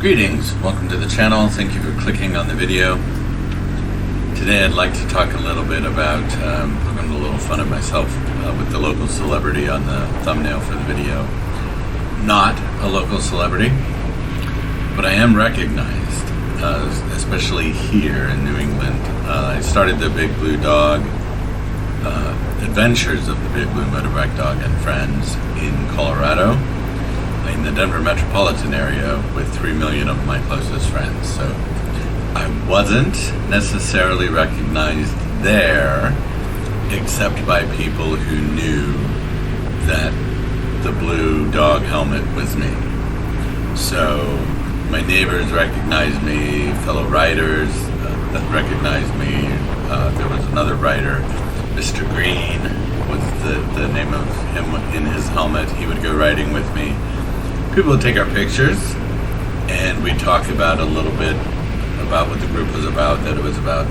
Greetings, welcome to the channel. Thank you for clicking on the video. Today I'd like to talk a little bit about poking a little fun at myself with the local celebrity on the thumbnail for the video. Not a local celebrity, but I am recognized, especially here in New England. I started the Big Blue Dog adventures of the Big Blue Motorbike Dog and friends in Colorado, in the Denver metropolitan area, with 3 million of my closest friends. So I wasn't necessarily recognized there, except by people who knew that the blue dog helmet was me. So my neighbors recognized me, fellow riders that recognized me. There was another rider, Mr. Green was the name of him in his helmet. He would go riding with me. People would take our pictures, and we'd talk about a little bit about what the group was about, that it was about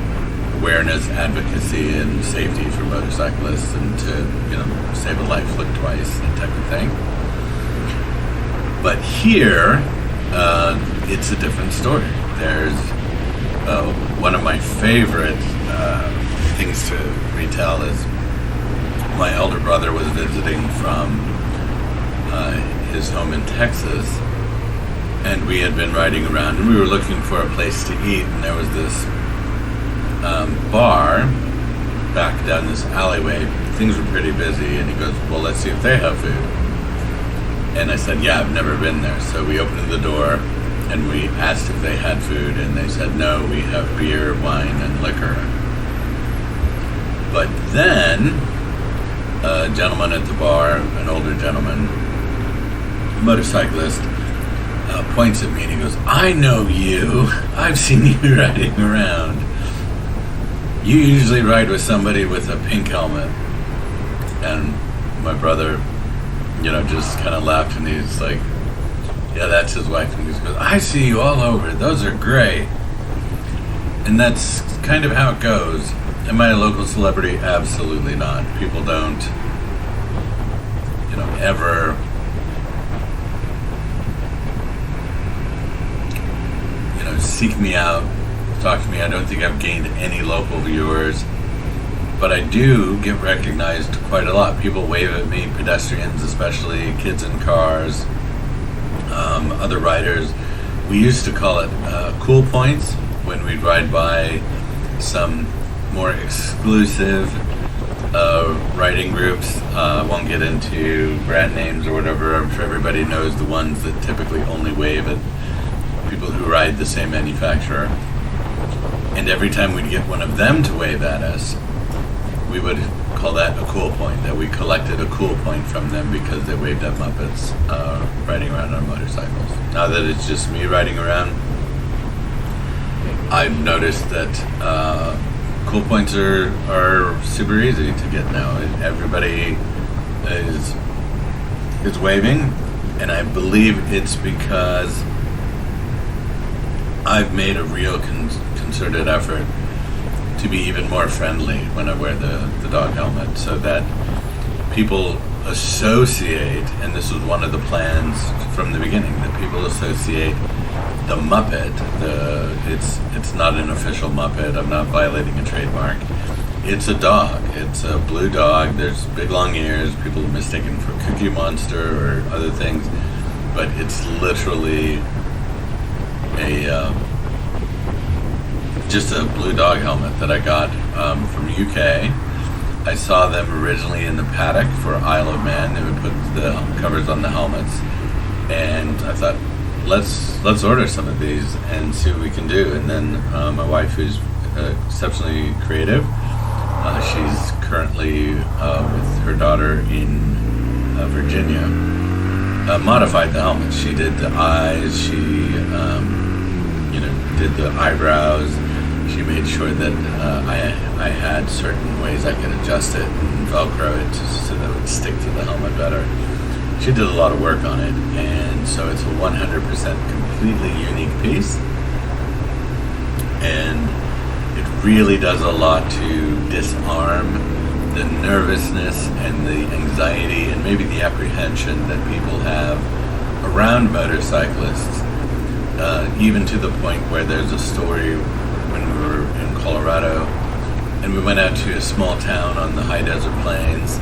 awareness, advocacy, and safety for motorcyclists, and to, save a life, look twice, that type of thing. But here, it's a different story. There's one of my favorite things to retell is my elder brother was visiting from his home in Texas, and we had been riding around, and we were looking for a place to eat, and there was this bar back down this alleyway. Things were pretty busy, and he goes, well, let's see if they have food. And I said, yeah, I've never been there. So we opened the door, and we asked if they had food, and they said, no, we have beer, wine, and liquor. But then a gentleman at the bar, an older gentleman, motorcyclist, points at me and he goes, I know you. I've seen you riding around. You usually ride with somebody with a pink helmet. And my brother, just kind of laughed, and he's like, yeah, that's his wife. And he goes, I see you all over. Those are great. And that's kind of how it goes. Am I a local celebrity? Absolutely not. People don't, ever seek me out, talk to me. I don't think I've gained any local viewers, but I do get recognized quite a lot. People wave at me, pedestrians especially, kids in cars, other riders. We used to call it cool points when we'd ride by some more exclusive riding groups. I won't get into brand names or whatever. I'm sure everybody knows the ones that typically only wave at people who ride the same manufacturer. And every time we'd get one of them to wave at us, we would call that a cool point, that we collected a cool point from them because they waved at Muppets riding around on motorcycles. Now that it's just me riding around, I've noticed that cool points are super easy to get now. Everybody is waving, and I believe it's because I've made a real concerted effort to be even more friendly when I wear the dog helmet, so that people associate, and this was one of the plans from the beginning, that people associate the Muppet, it's not an official Muppet, I'm not violating a trademark, it's a dog, it's a blue dog, there's big long ears, people are mistaken for Cookie Monster or other things, but it's literally just a blue dog helmet that I got from UK. I saw them originally in the paddock for Isle of Man. They would put the covers on the helmets, and I thought, let's order some of these and see what we can do. And then my wife, who's exceptionally creative, she's currently with her daughter in Virginia, modified the helmet. She did the eyes, she did the eyebrows. She made sure that I had certain ways I could adjust it and Velcro it so that it would stick to the helmet better. She did a lot of work on it, and so it's a 100% completely unique piece, and it really does a lot to disarm the nervousness and the anxiety and maybe the apprehension that people have around motorcyclists even to the point where there's a story when we were in Colorado, and we went out to a small town on the high desert plains,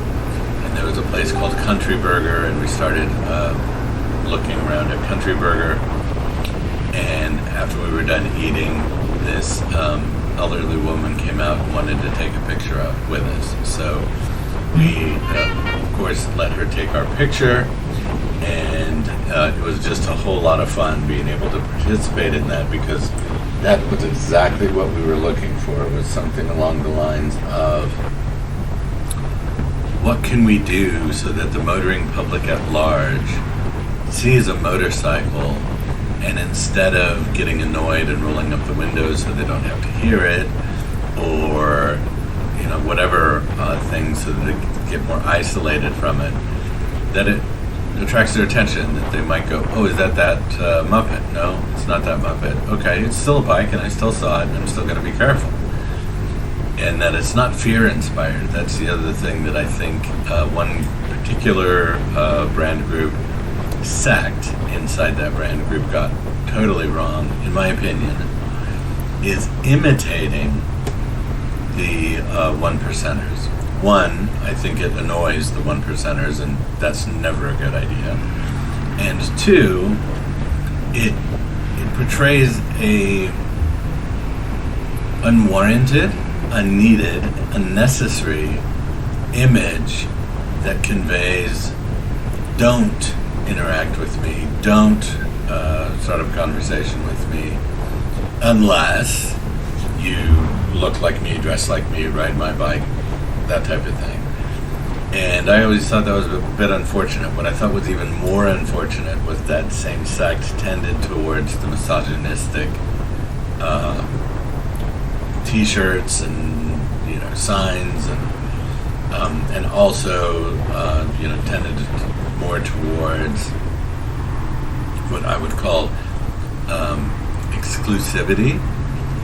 and there was a place called Country Burger, and we started looking around at Country Burger, and after we were done eating, this elderly woman came out and wanted to take a picture with us. So we, of course, let her take our picture, and it was just a whole lot of fun being able to participate in that, because that was exactly what we were looking for. It was something along the lines of, what can we do so that the motoring public at large sees a motorcycle, and instead of getting annoyed and rolling up the windows so they don't have to hear it, or whatever things, so that they get more isolated from it, that it attracts their attention, that they might go, oh, is that Muppet? No, it's not that Muppet. Okay, it's still a bike, and I still saw it, and I'm still going to be careful. And that it's not fear-inspired. That's the other thing that I think one particular brand group, sect inside that brand group, got totally wrong, in my opinion, is imitating the one percenters. One, I think it annoys the one percenters, and that's never a good idea. And two, it portrays a unwarranted, unneeded, unnecessary image that conveys, don't interact with me, don't start a conversation with me unless you look like me, dress like me, ride my bike, that type of thing. And I always thought that was a bit unfortunate. What I thought was even more unfortunate was that same sect tended towards the misogynistic t-shirts and signs, and also tended more towards what I would call exclusivity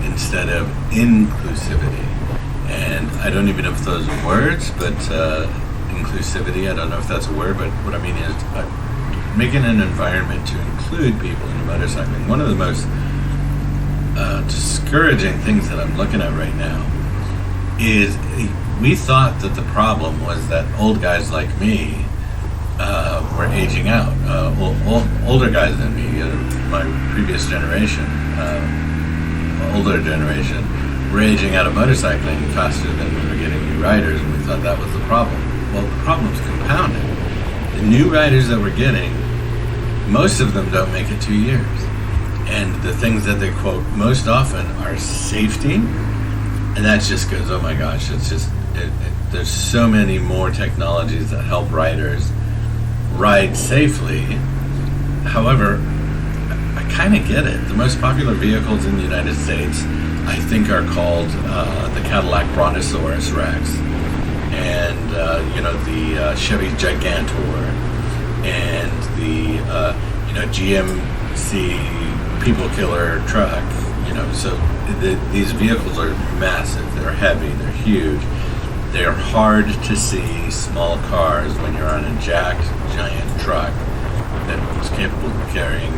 instead of inclusivity. And I don't even know if those are words, but inclusivity, I don't know if that's a word, but what I mean is making an environment to include people in motorcycling. One of the most discouraging things that I'm looking at right now is we thought that the problem was that old guys like me were aging out. Older guys than me, my previous generation, older generation, were aging out of motorcycling faster than we were getting new riders, and we thought that was the problem. Well, the problem's compounded. The new riders that we're getting, most of them don't make it 2 years. And the things that they quote most often are safety, and that just goes, oh my gosh, it's just, there's so many more technologies that help riders ride safely. However, I kind of get it. The most popular vehicles in the United States, I think, are called the Cadillac Brontosaurus Rex, and the Chevy Gigantor, and the GMC People Killer truck. So these vehicles are massive. They're heavy. They're huge. They're hard to see small cars when you're on a jacked giant truck that is capable of carrying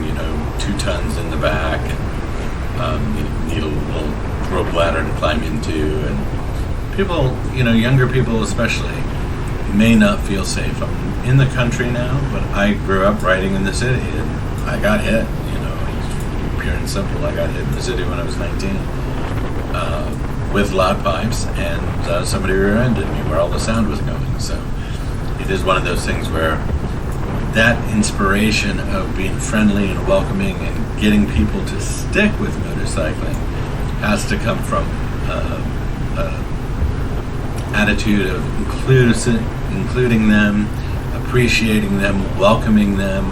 2 tons in the back, and you need a little rope ladder to climb into, and people, younger people especially, may not feel safe. I'm in the country now, but I grew up riding in the city, and I got hit. It's pure and simple. I got hit in the city when I was 19 with loud pipes, and somebody rear-ended me where all the sound was going. So it is one of those things where that inspiration of being friendly and welcoming and getting people to stick with motorcycling has to come from attitude of including them, appreciating them, welcoming them,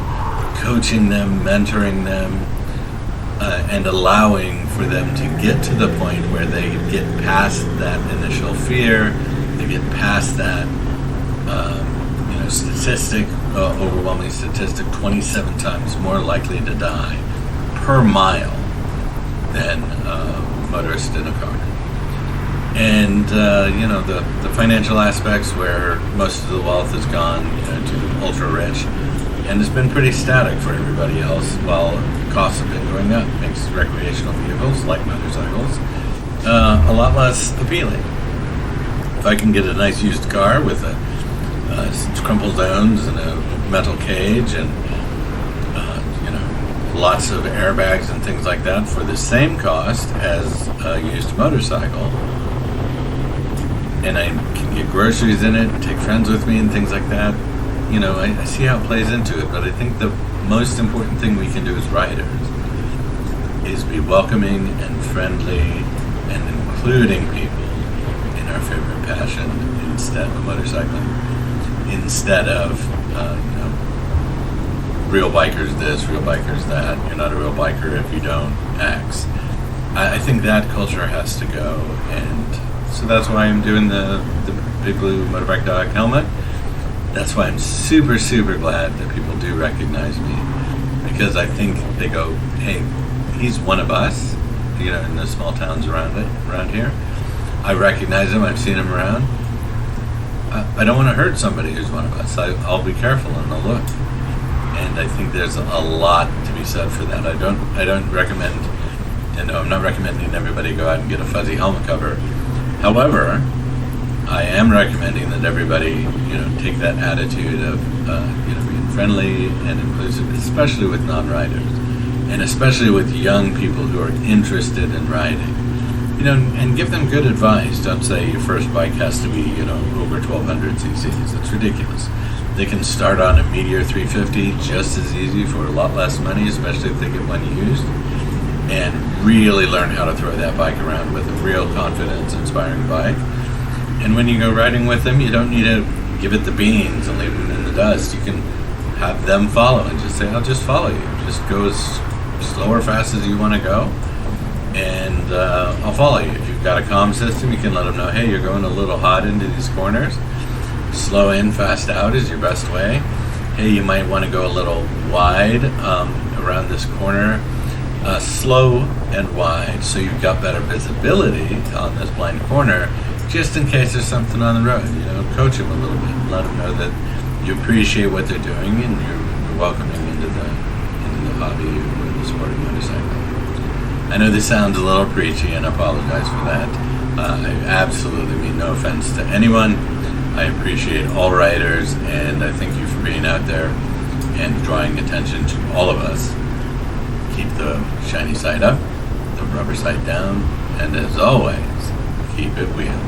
coaching them, mentoring them, and allowing for them to get to the point where they get past that initial fear, they get past that overwhelming statistic, 27 times more likely to die per mile than motorists in a car. And the financial aspects, where most of the wealth has gone to the ultra rich, and it's been pretty static for everybody else, while costs have been going up. It makes recreational vehicles, like motorcycles, a lot less appealing. If I can get a nice used car with some crumple zones and a metal cage and lots of airbags and things like that for the same cost as a used motorcycle, and I can get groceries in it, take friends with me and things like that, I see how it plays into it. But I think the most important thing we can do as riders is be welcoming and friendly and including people in our favorite passion instead of motorcycling, instead of real bikers this, real bikers that. You're not a real biker if you don't X. I think that culture has to go, and so that's why I'm doing the Big Blue Motorbike Dog helmet. That's why I'm super, super glad that people do recognize me, because I think they go, hey, he's one of us, in the small towns around here. I recognize him, I've seen him around. I don't want to hurt somebody who's one of us. I'll be careful and I'll look. And I think there's a lot to be said for that. I don't recommend, I'm not recommending everybody go out and get a fuzzy helmet cover. However, I am recommending that everybody, take that attitude of, being friendly and inclusive, especially with non-riders, and especially with young people who are interested in riding, and give them good advice. Don't say your first bike has to be, over 1200 cc's. It's ridiculous. They can start on a Meteor 350 just as easy for a lot less money, especially if they get one used, and really learn how to throw that bike around with a real confidence, inspiring bike. And when you go riding with them, you don't need to give it the beans and leave them in the dust. You can have them follow and just say, I'll just follow you. Just go as slow or fast as you want to go, and I'll follow you. If you've got a comm system, you can let them know, hey, you're going a little hot into these corners. Slow in, fast out is your best way. Hey, you might want to go a little wide around this corner. Slow and wide, so you've got better visibility on this blind corner, just in case there's something on the road. Coach them a little bit, let them know that you appreciate what they're doing and you're welcoming into the hobby or the sport of motorcycling. I know this sounds a little preachy, and I apologize for that. I absolutely mean no offense to anyone. I appreciate all riders, and I thank you for being out there and drawing attention to all of us. Keep the shiny side up, the rubber side down, and as always, keep it wheel.